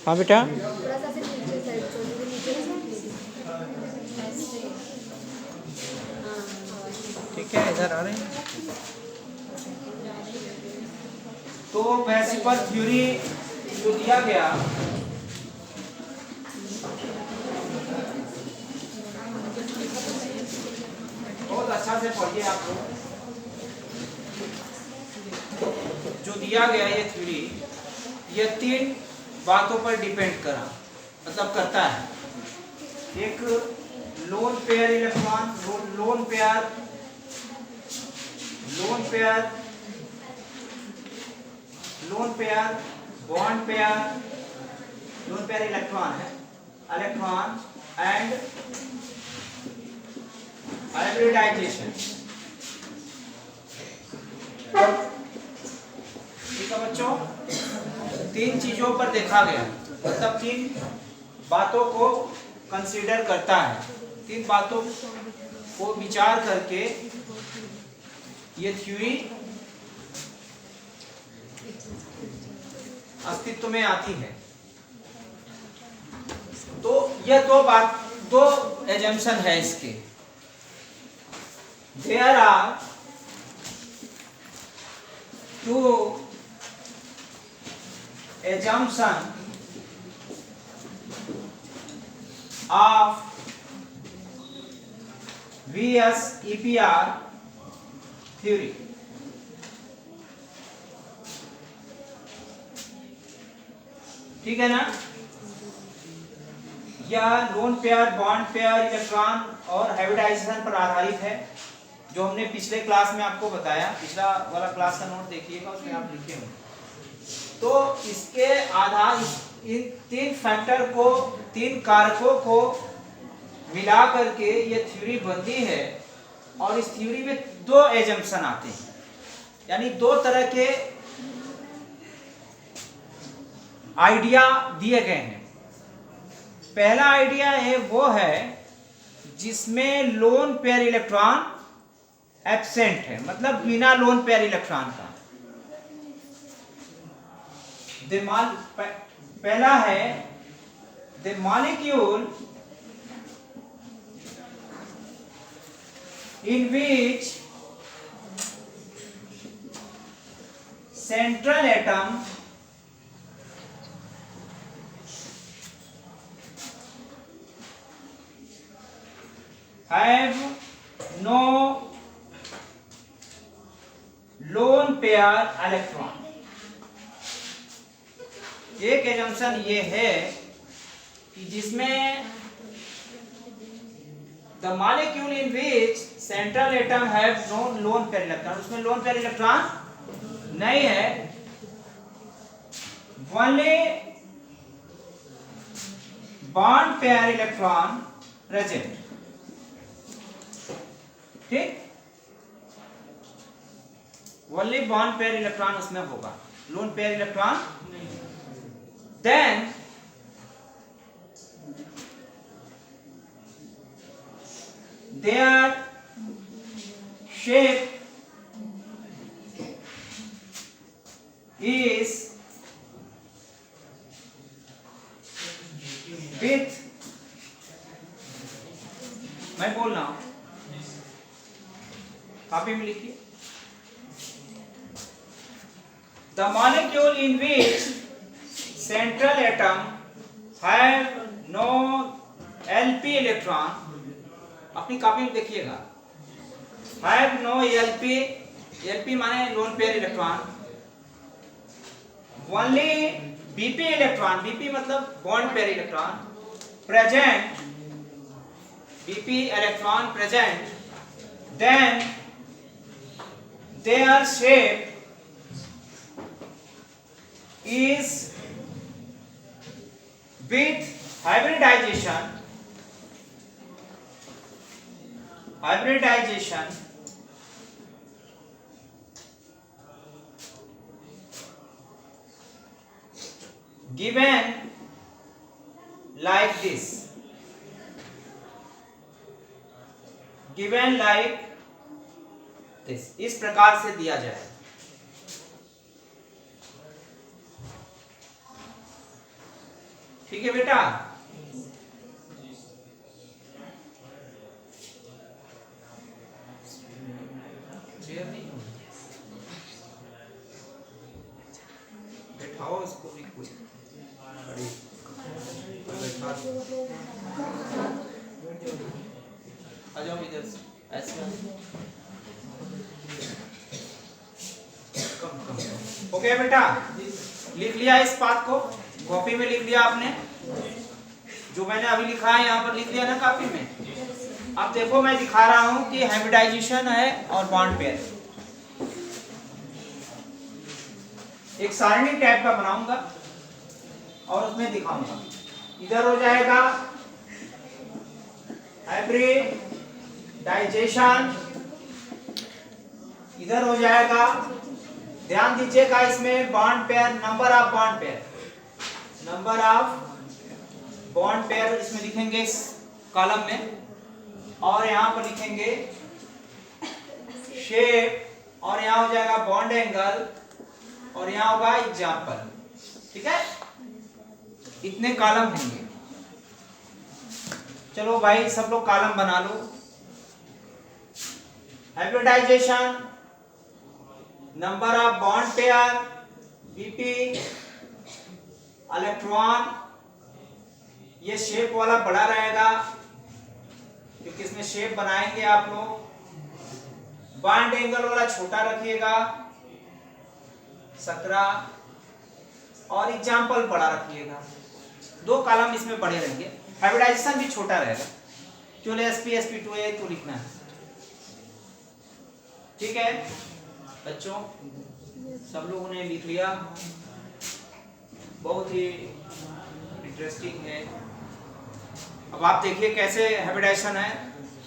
हाँ बेटा, थोड़ा सा से नीचे साइड को, नीचे ऐसे। हाँ, ठीक है, इधर आ रहे हैं। तो प्रिंसिपल थ्योरी जो दिया गया, बहुत अच्छा से पढ़िए आप लोग। जो दिया गया ये थ्योरी, ये 3 बातों पर डिपेंड करता है। एक lone pair electron, loan pair bond pair, lone pair electron है, इलेक्ट्रॉन एंड हाइब्रिडाइजेशन। ठीक है बच्चों, 3 चीजों पर देखा गया, मतलब 3 बातों को कंसीडर करता है। 3 बातों को विचार करके ये थ्योरी अस्तित्व में आती है। तो ये दो एजम्पशन है इसके। There are 2 assumption of VSEPR theory। ठीक है ना? यह lone pair, bond pair, electron और हाइब्रिडाइजेशन पर आधारित है, जो हमने पिछले क्लास में आपको बताया। पिछला वाला क्लास का नोट देखिएगा, उसमें आप लिखे होंगे। तो इसके आधार, इन 3 फैक्टर को, 3 कारकों को मिला करके ये थ्योरी बनती है। और इस थ्योरी में 2 एजम्पशन आते हैं, यानी 2 तरह के आइडिया दिए गए हैं। पहला आइडिया है वो है जिसमें लोन पेयर इलेक्ट्रॉन एब्सेंट है, मतलब बिना लोन पेयर इलेक्ट्रॉन का। पहला है the molecule in which central atom have no lone pair electron। एक एजम्पशन ये है कि जिसमें the molecule in which central atom have no lone pair electron, उसमें lone pair electron नहीं है, only bond pair electron present। ठीक, only bond pair electron उसमें होगा, lone pair electron then their shape is with, मैं बोल रहा हूं, कॉपी में लिखिए। The molecule in which central atom have no LP electron, अपनी कॉपी में देखिएगा, have no LP माने lone pair electron, only BP electron, BP मतलब bond pair electron present, BP electron present, then their shape is with hybridization given like this, इस प्रकार से दिया जाए। ठीक है बेटा, बैठाओ इसको भी कोई बैठा, आ जाओ इधर से, ऐसे कम। ओके बेटा, लिख लिया इस बात को, कॉपी में लिख लिया आपने, जो मैंने अभी लिखा है यहाँ पर लिख लिया ना कॉपी में। अब देखो मैं दिखा रहा हूँ कि हाइब्रिडाइजेशन है और बॉन्ड पेयर, एक सारणी टाइप का बनाऊंगा और उसमें दिखाऊंगा। इधर हो जाएगा हाइब्रिडाइजेशन, इधर हो जाएगा, ध्यान दीजिएगा इसमें bond pair, number of bond pair, number of bond pair इसमें लिखेंगे इस कॉलम में, और यहाँ पर लिखेंगे शेप, और यहाँ हो जाएगा बॉन्ड एंगल, और यहाँ होगा एग्जाम्पल। ठीक है, इतने कॉलम होंगे। चलो भाई सब लोग कॉलम बना लो। Hybridisation, number of bond pair BP, electron, ये शेप वाला बड़ा रहेगा क्योंकि इसमें शेप बनाएंगे आप लोग। बॉन्ड एंगल वाला छोटा रखिएगा 17, और एग्जाम्पल बड़ा रखिएगा। 2 कॉलम इसमें बड़े रहेंगे, हाइब्रिडाइजेशन भी छोटा रहेगा। केवल sp sp2a तो लिखना है। ठीक है बच्चों, सब लोगों ने लिख लिया, बहुत ही इंटरेस्टिंग है। अब आप देखिए कैसे हाइब्रिडाइजेशन है।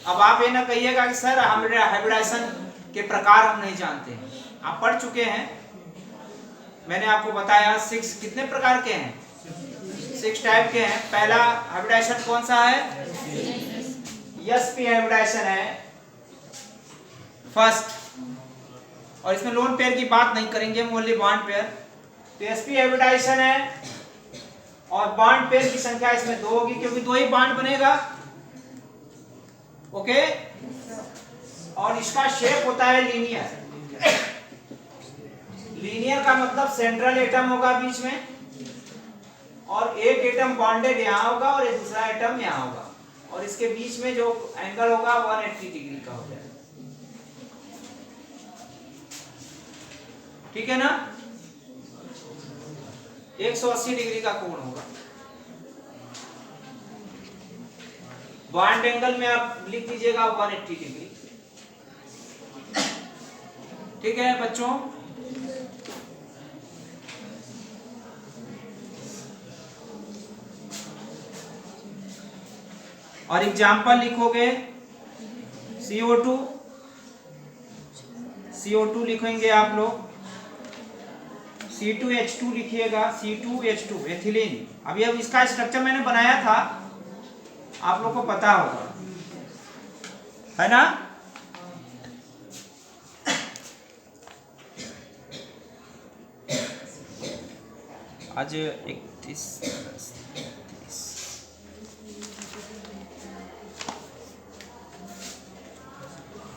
अब आप ये ना कहिएगा कि सर हाइब्रिडाइजेशन के प्रकार हम नहीं जानते हैं, आप पढ़ चुके हैं। मैंने आपको बताया 6 कितने प्रकार के हैं, 6 टाइप के हैं। पहला हाइब्रिडाइजेशन कौन सा है, sp हाइब्रिडाइजेशन है फर्स्ट, और इसमें लोन पेयर की बात नहीं करेंगे, ओनली बॉन्ड पेयर। तो sp हाइब्रिडाइजेशन है, और बॉन्ड पेयर की संख्या इसमें 2 होगी क्योंकि 2 ही बॉन्ड बनेगा। ओके, और इसका शेप होता है लीनियर। लीनियर का मतलब सेंट्रल एटम होगा बीच में, और एक एटम बॉन्डेड यहाँ होगा और एक दूसरा एटम यहाँ होगा, और इसके बीच में जो एंगल होगा 180 डिग्री का हो जाएगा। ठीक है ना, 180 डिग्री का कोण होगा। बॉन्ड एंगल में आप लिख दीजिएगा 180 डिग्री। ठीक है बच्चों, और एग्जाम्पल लिखोगे CO2, CO2 लिखेंगे आप लोग, C2H2 लिखिएगा, C2H2 एथिलीन। अभी अब इसका स्ट्रक्चर मैंने बनाया था, आप लोग को पता होगा, है ना। आज 31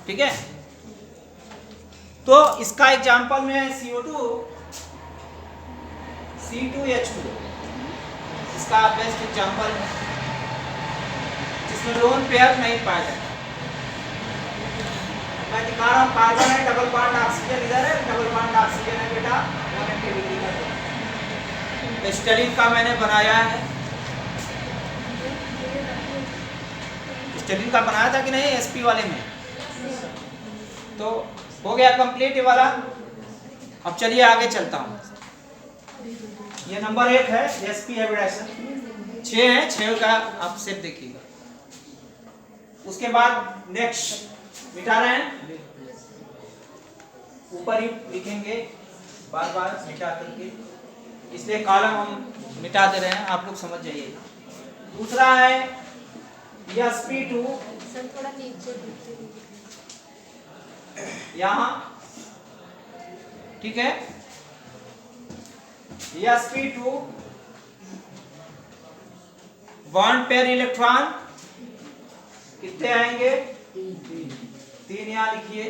ठीक है। तो इसका एग्जाम्पल में CO2 C2H2 इसका बेस्ट एग्जाम्पल है, जिसमें लोन पेयर नहीं पाया जाता। मैं दिखा रहा हूँ, कार्बन है, डबल बॉन्ड ऑक्सीजन इधर है, डबल बॉन्ड ऑक्सीजन है बेटा 180 डिग्री का। स्टेरिन का मैंने बनाया है, स्टेरिन का बनाया था कि नहीं sp वाले में, तो हो गया कंप्लीट ये वाला। अब चलिए आगे चलता हूँ। ये नंबर 1 है sp हाइब्रिडाइजेशन, 6 है, 6 का आप सेट देखिएगा। उसके बाद नेक्स्ट मिटा रहे हैं, ऊपर ही लिखेंगे बार बार मिटा करके, इसलिए कॉलम हम मिटा दे रहे हैं, आप लोग समझ जाइए। दूसरा है sp2, सर थोड़ा नीचे यहाँ ठीक है, sp2 बॉन्ड पेयर इलेक्ट्रॉन कितने आएंगे? 3 यहां लिखिए।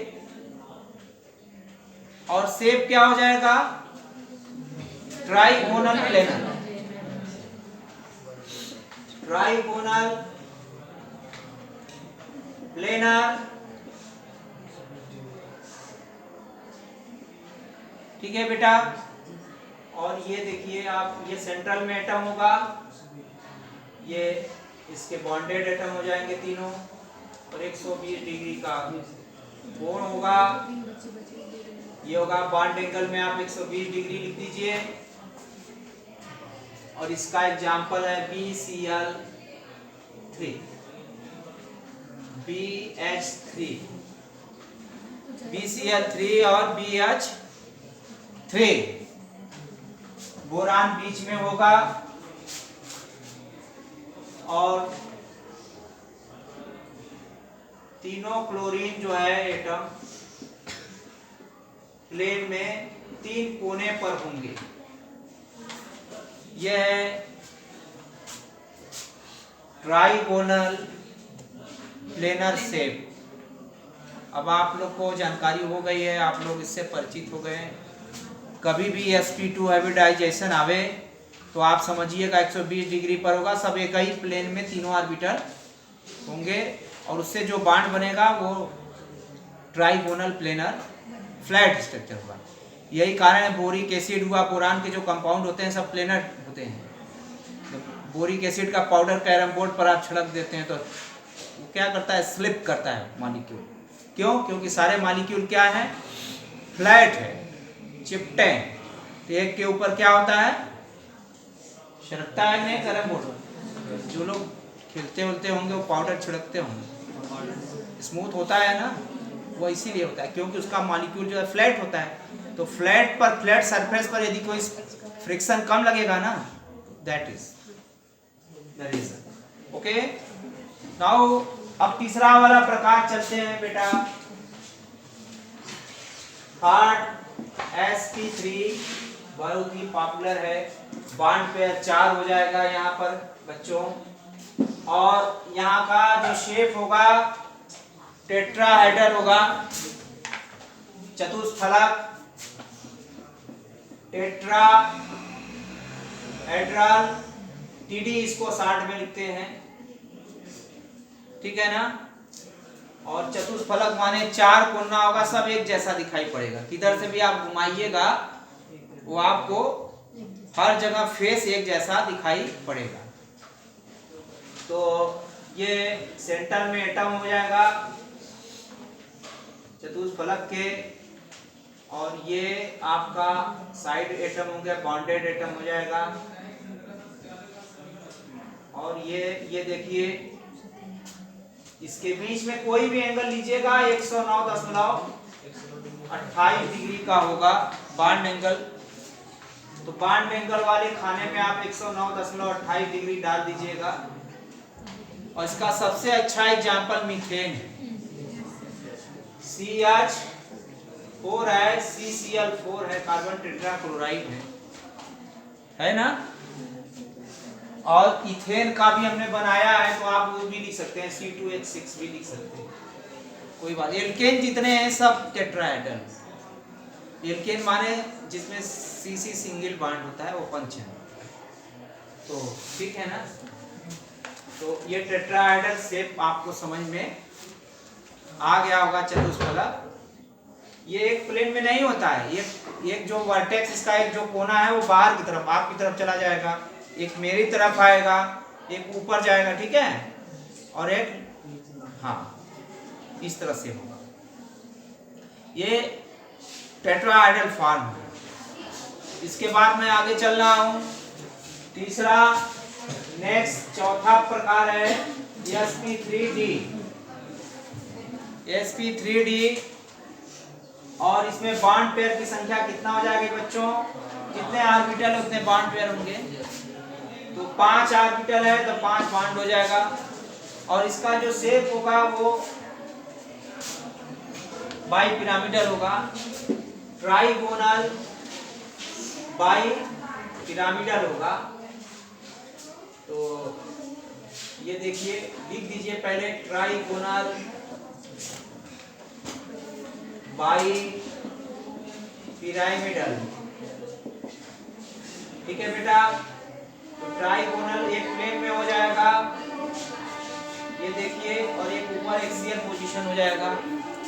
और शेप क्या हो जाएगा? Trigonal planar. ट्राइगोनल प्लेनर, ठीक है बेटा। और ये देखिए आप, ये सेंट्रल में एटम होगा, ये इसके बॉन्डेड एटम हो जाएंगे तीनों, और 120 डिग्री का कोण होगा। ये होगा बॉन्ड एंगल में आप 120 डिग्री लिख दीजिए। और इसका एग्जांपल है BCl3, BH3, BCl3 और BH3। बोरान बीच में होगा और तीनों क्लोरीन जो है एटम प्लेन में 3 कोने पर होंगे। यह है ट्राइगोनल प्लेनर शेप। अब आप लोग को जानकारी हो गई है, आप लोग इससे परिचित हो गए हैं। कभी भी sp2 हाइब्रिडाइजेशन आवे तो आप समझिएगा 120 डिग्री पर होगा, सब एक ही प्लेन में तीनों ऑर्बिटल होंगे और उससे जो बॉन्ड बनेगा वो ट्राइगोनल प्लेनर फ्लैट स्ट्रक्चर होगा। यही कारण है बोरिक एसिड हुआ, बोरान के जो कंपाउंड होते हैं सब प्लेनर होते हैं। तो बोरिक एसिड का पाउडर कैरम बोर्ड पर आप छिड़क देते हैं तो वो क्या करता है? स्लिप करता है मॉलिक्यूल। क्यों? क्योंकि सारे मॉलिक्यूल क्या है? फ्लैट है, चिपटे हैं। तो एक के ऊपर क्या होता है? छिड़कता है नहीं कैरम बोर्ड। जो लोग खेलते उलते होंगे वो पाउडर छिड़कते होंगे, स्मूथ होता है ना, वो इसीलिए होता है क्योंकि उसका मॉलिक्यूल जो है फ्लैट होता है। तो फ्लैट पर, फ्लैट सरफेस पर यदि कोई फ्रिक्शन कम लगेगा ना, that is the reason. Okay, now अब तीसरा वाला प्रकार चलते हैं बेटा। थर्ड sp3 बहुत ही पॉपुलर है। बॉन्ड पेयर 4 हो जाएगा यहाँ पर बच्चों, और यहाँ का जो शेप होगा टेट्राहेड्रल होगा, चतुष्फलक टेट्राहेड्रल, TD इसको 60 में लिखते हैं, ठीक है ना। और चतुष्फलक माने 4 कोना होगा, सब एक जैसा दिखाई पड़ेगा। किधर से भी आप घुमाइएगा वो आपको हर जगह फेस एक जैसा दिखाई पड़ेगा। तो ये सेंटर में एटम हो जाएगा चतुष्फलक के, और ये आपका साइड एटम हो गया, बॉन्डेड एटम हो जाएगा। और ये देखिए इसके बीच में कोई भी एंगल लीजिएगा 109.28 डिग्री का होगा बॉन्ड एंगल। तो बॉन्ड एंगल वाले खाने में आप 109.28 डिग्री डाल दीजिएगा। और इसका सबसे अच्छा एग्जांपल मीथेन है, CH4 है, CCl4 है, कार्बन टेट्राक्लोराइड है ना। और इथेन का भी हमने बनाया है, तो आप वो भी लिख सकते हैं, C2H6 भी लिख सकते हैं, कोई बात। एल्केन जितने हैं सब टेट्राहेड्रल। एल्केन माने जिसमें CC सिंगल बॉन्ड होता है, वो पंच है। तो ठीक है ना। तो ये टेट्राहेड्रल शेप आपको समझ में आ गया होगा। चतुष्फलक ये एक प्लेन में नहीं होता है, एक जो वर्टेक्स इसका एक जो कोना है वो बाहर की तरफ, आपकी तरफ चला जाएगा, एक मेरी तरफ आएगा, एक ऊपर जाएगा, ठीक है, और एक हाँ इस तरह से होगा। ये टेट्राहेड्रल फॉर्म है। इसके बाद मैं आगे चल रहा हूं। तीसरा नेक्स्ट चौथा प्रकार है sp3d। sp3d, और इसमें बॉन्ड पेयर की संख्या कितना हो जाएगी बच्चों? जितने ऑर्बिटल उतने बॉन्ड पेयर होंगे। तो 5 ऑर्बिटल है तो 5 बॉन्ड हो जाएगा। और इसका जो शेप होगा वो बाई पिरामिडल होगा, ट्राइगोनल बाई पिरामिडल होगा। तो ये देखिए, लिख दीजिए पहले ट्राइगोनल बाई पिरामिडल। ठीक है बेटा, तो ट्राइगोनल एक प्लेन में हो जाएगा, ये देखिए, और एक ऊपर एक्सियल पोजीशन हो जाएगा।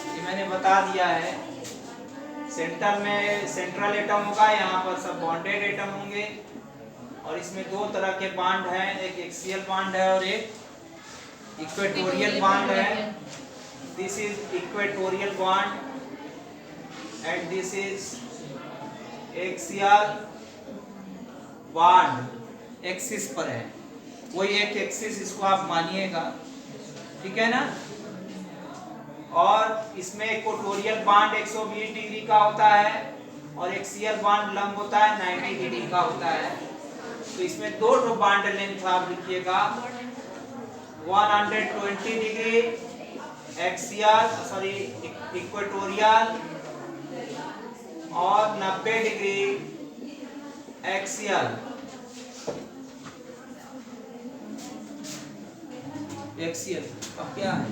ये मैंने बता दिया है। सेंटर में सेंट्रल एटम होगा, यहाँ पर सब बॉन्डेड एटम होंगे, और इसमें दो तरह के बॉन्ड हैं, एक एक्सियल बॉन्ड है और एक इक्वेटोरियल बॉन्ड है। This is equatorial bond and this is axial bond. Axis पर है, कोई एक एक्सिस इसको आप मानिएगा, ठीक है ना। और इसमें इक्वेटोरियल बॉन्ड 120 डिग्री का होता है और एक्सियल बॉन्ड लंब होता है 90 डिग्री का होता है। तो इसमें दो बॉन्ड लेंथ आप लिखिएगा, 120 डिग्री एक्सियल सॉरी इक्वेटोरियल और 90 डिग्री एक्सियल। एक्सियल अब क्या है,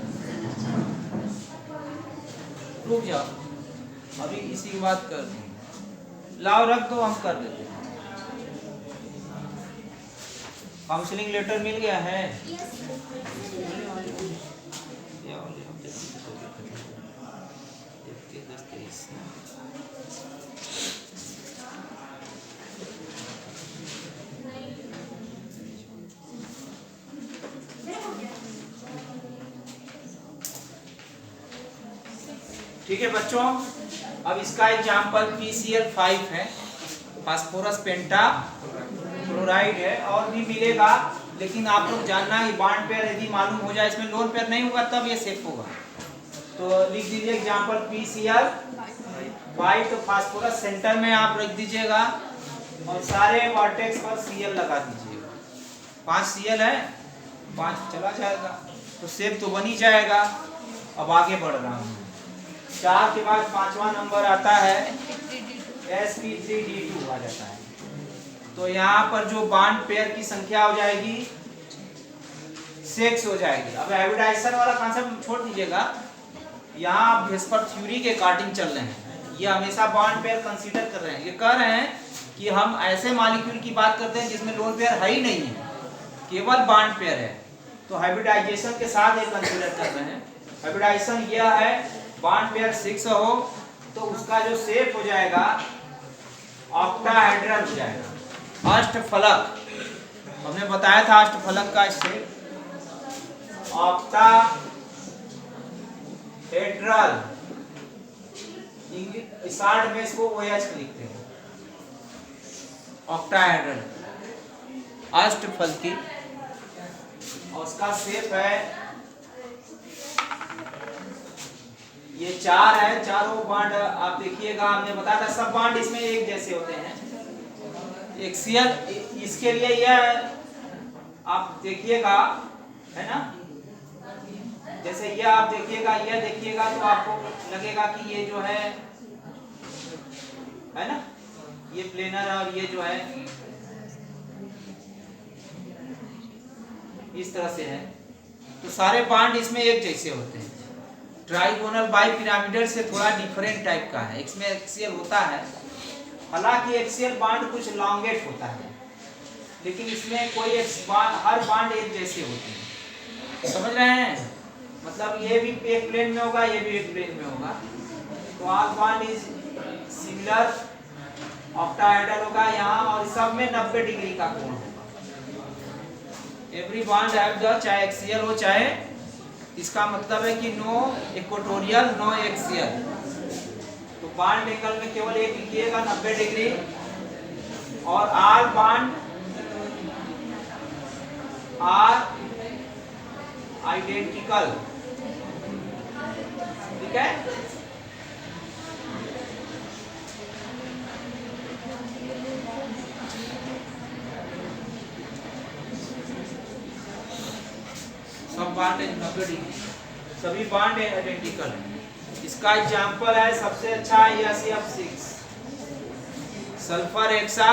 रुक जाओ, अभी इसी की बात कर रहे हैं। लाओ रख दो, हम कर देते हैं। काउंसलिंग लेटर मिल गया है? ठीक है बच्चों, अब इसका एग्जाम्पल PCl5 है, फास्फोरस पेंटा क्लोराइड है, और भी मिलेगा, लेकिन आप लोग जानना ये बॉन्ड पेयर यदि मालूम हो जाए, इसमें लोन पेयर नहीं होगा तब ये सेफ होगा। तो लिख दीजिए एग्जाम्पल PCl5, तो फास्फोरस सेंटर में आप रख दीजिएगा और सारे वर्टेक्स पर Cl लगा दीजिएगा। 5 Cl है, 5 चला जाएगा तो सेफ तो बन ही जाएगा। अब आगे बढ़ रहा हूँ, 4 के बाद 5वां नंबर आता है sp3d2 आ जाता है। तो यहाँ पर जो बॉन्ड पेयर की संख्या हो जाएगी 6 हो जाएगी। अब हाइब्रिडाइजेशन वाला कॉन्सेप्ट छोड़ दीजिएगा, यहाँ आप वेस्पर थ्योरी के अकॉर्डिंग चल रहे हैं। ये हमेशा बॉन्ड पेयर कंसीडर कर रहे हैं, ये कह रहे हैं कि हम ऐसे मॉलिक्यूल की बात करते हैं जिसमें लोन पेयर है ही नहीं है, केवल बॉन्ड पेयर है, तो हाइब्रिडाइजेशन के साथ ये कंसीडर कर रहे हैं। हाइब्रिडाइजेशन यह है, बॉन्ड पेयर 6 हो तो उसका जो शेप हो जाएगा ऑक्टाहेड्रल हो जाएगा, अष्टफलक। हमने बताया था अष्टफलक का शेप ऑक्टाहेड्रल। शॉर्ट में इसको OH लिखते हैं, ऑक्टाहेड्रल अष्टफलकी, और उसका शेप है, ये 4 है। चारों बॉन्ड आप देखिएगा, हमने बताया था सब बॉन्ड इसमें एक जैसे होते हैं। एक्सियल इसके लिए यह आप देखिएगा, है ना, जैसे यह आप देखिएगा, यह देखिएगा तो आपको लगेगा कि ये जो है ना, ये प्लेनर और ये जो है इस तरह से है, तो सारे बॉन्ड इसमें एक जैसे होते हैं। ट्राइगोनल बाई पिरामिडल से थोड़ा डिफरेंट टाइप का है, इसमें एक्सियल होता है, हालांकि एक्सियल बॉन्ड कुछ लॉन्गेट होता है, लेकिन इसमें कोई हर बॉन्ड एक जैसे होते हैं। समझ रहे हैं, मतलब ये भी एक प्लेन में होगा, ये भी एक प्लेन में होगा, तो all bond is similar, octahedral होगा यहाँ, और सब में 90 डिग्री का कोण होगा। एवरी बॉन्ड हैव द, चाहे एक्सियल हो चाहे, इसका मतलब है कि नो इक्वेटोरियल नो एक्सियल। तो बॉन्ड एंगल में केवल एक लिखिएगा 90 डिग्री, और आर बॉन्ड आर आइडेंटिकल, ठीक है। सब बॉन्ड 90 डिग्री, सभी बॉन्ड आइडेंटिकल है। इसका एग्जांपल है, सबसे अच्छा है SF6, सल्फर हेक्सा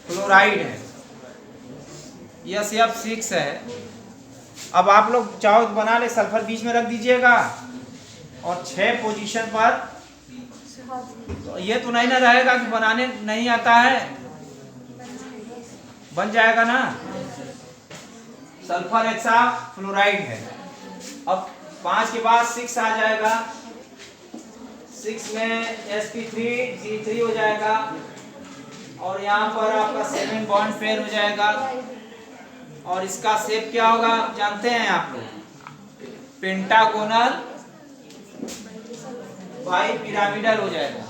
क्लोराइड है। SF6 है। अब आप लोग चाहो तो बना ले, सल्फर बीच में रख दीजिएगा और 6 पोजीशन पर। तो ये तो नहीं ना रहेगा कि बनाने नहीं आता है, बन जाएगा ना। सल्फर हेक्सा फ्लोराइड है। अब 5 के बाद 6 आ जाएगा, 6 में sp3 हो जाएगा और यहाँ पर आपका 7 बॉन्ड पेयर हो जाएगा। और इसका शेप क्या होगा जानते हैं आप लोग, पेंटागोनल बाई पिरामिडल हो जाएगा।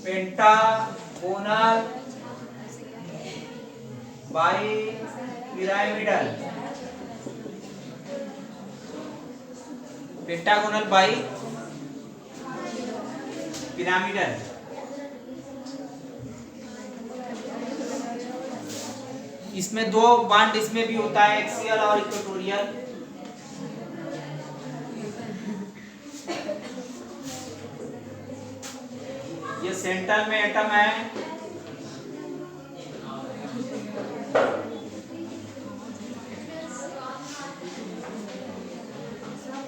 Pentagonal bi pyramidal, pentagonal bi pyramidal. इसमें 2 बॉन्ड इसमें भी होता है, एक्सियल और इक्वेटोरियल। ये सेंटर में एटम है,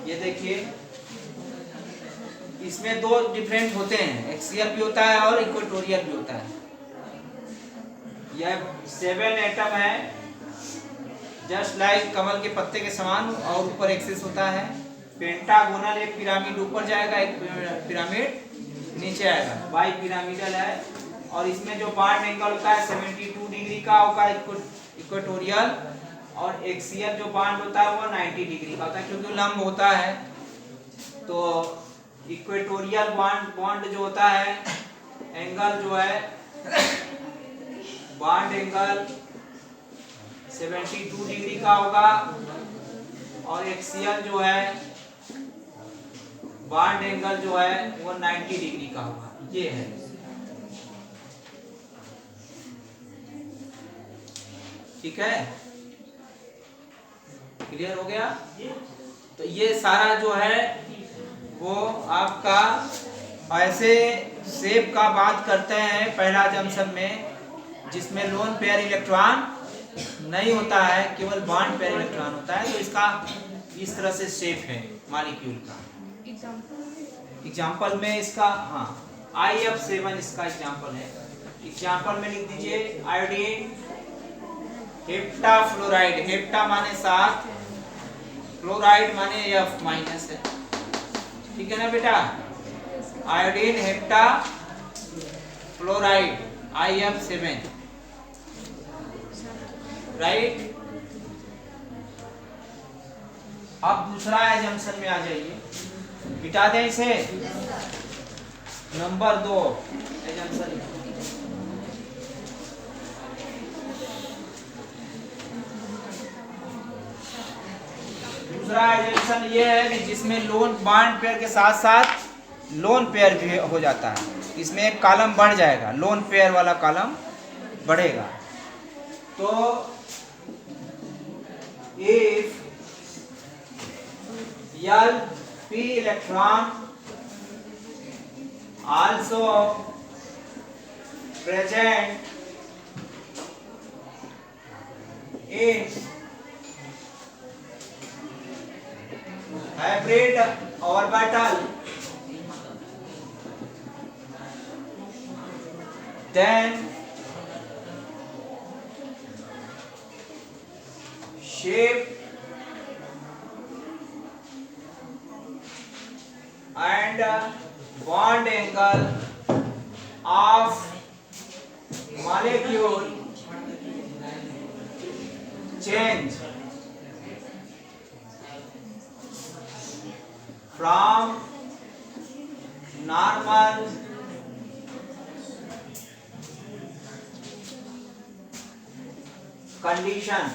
ये देखिए इसमें 2 डिफरेंट होते हैं, एक्सियल भी होता है और इक्वेटोरियल भी होता है। यह 7 एटम है, जस्ट लाइक कमल के पत्ते के समान, और ऊपर एक्सिस होता है। पेंटागोनल, एक पिरामिड ऊपर जाएगा, एक पिरामिड नीचे आएगा, बाई पिरामिडल है। और इसमें जो बॉन्ड एंगल होता है 72 डिग्री का होगा इक्वेटोरियल, और एक्सियल जो बॉन्ड होता है वो 90 डिग्री का होता है, क्योंकि लंब होता है। तो इक्वेटोरियल बॉन्ड जो होता है, एंगल जो है बॉन्ड एंगल 72 डिग्री का होगा, और एक्सियल जो है बॉन्ड एंगल जो है वो 90 डिग्री का होगा। ये है, ठीक है, क्लियर हो गया। तो ये सारा जो है वो आपका ऐसे शेप का बात करते हैं पहला जंक्शन में, जिसमें लोन पेयर इलेक्ट्रॉन नहीं होता है, केवल बॉन्ड पेयर इलेक्ट्रॉन होता है। तो इसका इस तरह से शेप है मॉलिक्यूल का। एग्जांपल में इसका, हाँ, IF7 इसका एग्जांपल है। एग्जांपल में लिख दीजिए आयोडीन हेप्टा फ्लोराइड, हेप्टा माने 7, फ्लोराइड माने F- है, ठीक है ना बेटा। Iodine hepta fluoride IF7, right. अब दूसरा एजम्पशन में आ जाइए, मिटा दें इसे। नंबर 2 एजम्पशन, दूसरा एजम्पशन ये है कि जिसमें लोन बॉन्ड पेयर के साथ साथ लोन पेयर भी हो जाता है। इसमें एक कॉलम बढ़ जाएगा, लोन पेयर वाला कॉलम बढ़ेगा। तो if P electron also present in hybrid orbital, then shape and bond angle of molecule change from normal condition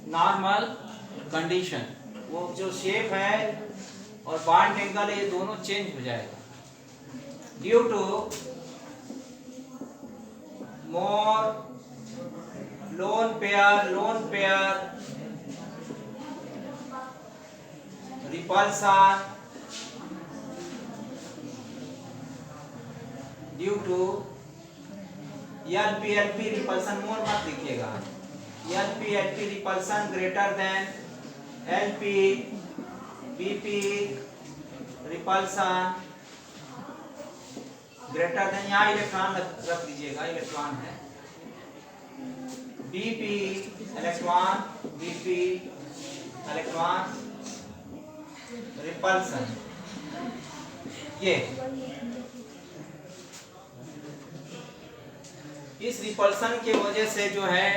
normal condition, वो जो शेप है और बॉन्ड एंगल है ये दोनों चेंज हो जाएगा due to more lone pair repulsion due to LP repulsion more मत लिखिएगा, LP repulsion greater than LP BP repulsion greater than, यहाँ इलेक्ट्रॉन रख दीजिएगा, इलेक्ट्रॉन है BP electron BP electron repulsion, ये इस रिपल्सन के वजह से जो है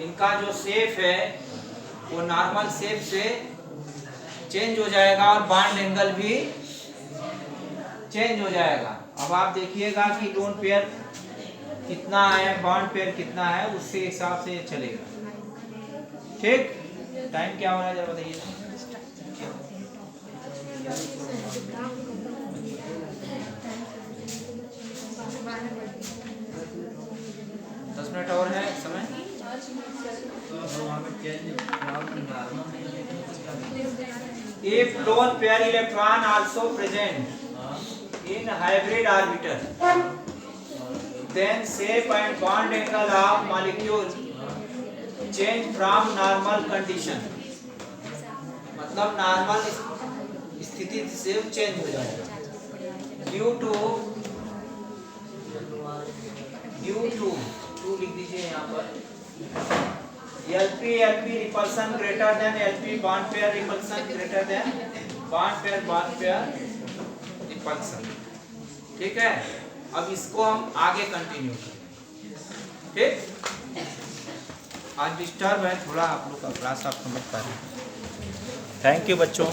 इनका जो शेप है वो नॉर्मल शेप से चेंज हो जाएगा और बॉन्ड एंगल भी चेंज हो जाएगा। अब आप देखिएगा कि लोन पेयर कितना है, बॉन्ड पेयर कितना है, उसके हिसाब से चलेगा। ठीक, टाइम क्या हो रहा है जरा बताइए। 10 मिनट और है समय। If lone pair electron also present in hybrid orbital, then shape and bond angle of molecule change from normal condition, मतलब नॉर्मल स्थिति से चेंज हो जाएगा ड्यू टू लिख दीजिए यहाँ पर LP repulsion greater than LP bond pair repulsion greater than bond pair repulsion. ठीक है, अब इसको हम आगे कंटिन्यू करें। ठीक, आज डिस्टर्ब है थोड़ा, आप लोग का क्लास आप समझ पा रहे हैं। थैंक यू बच्चों।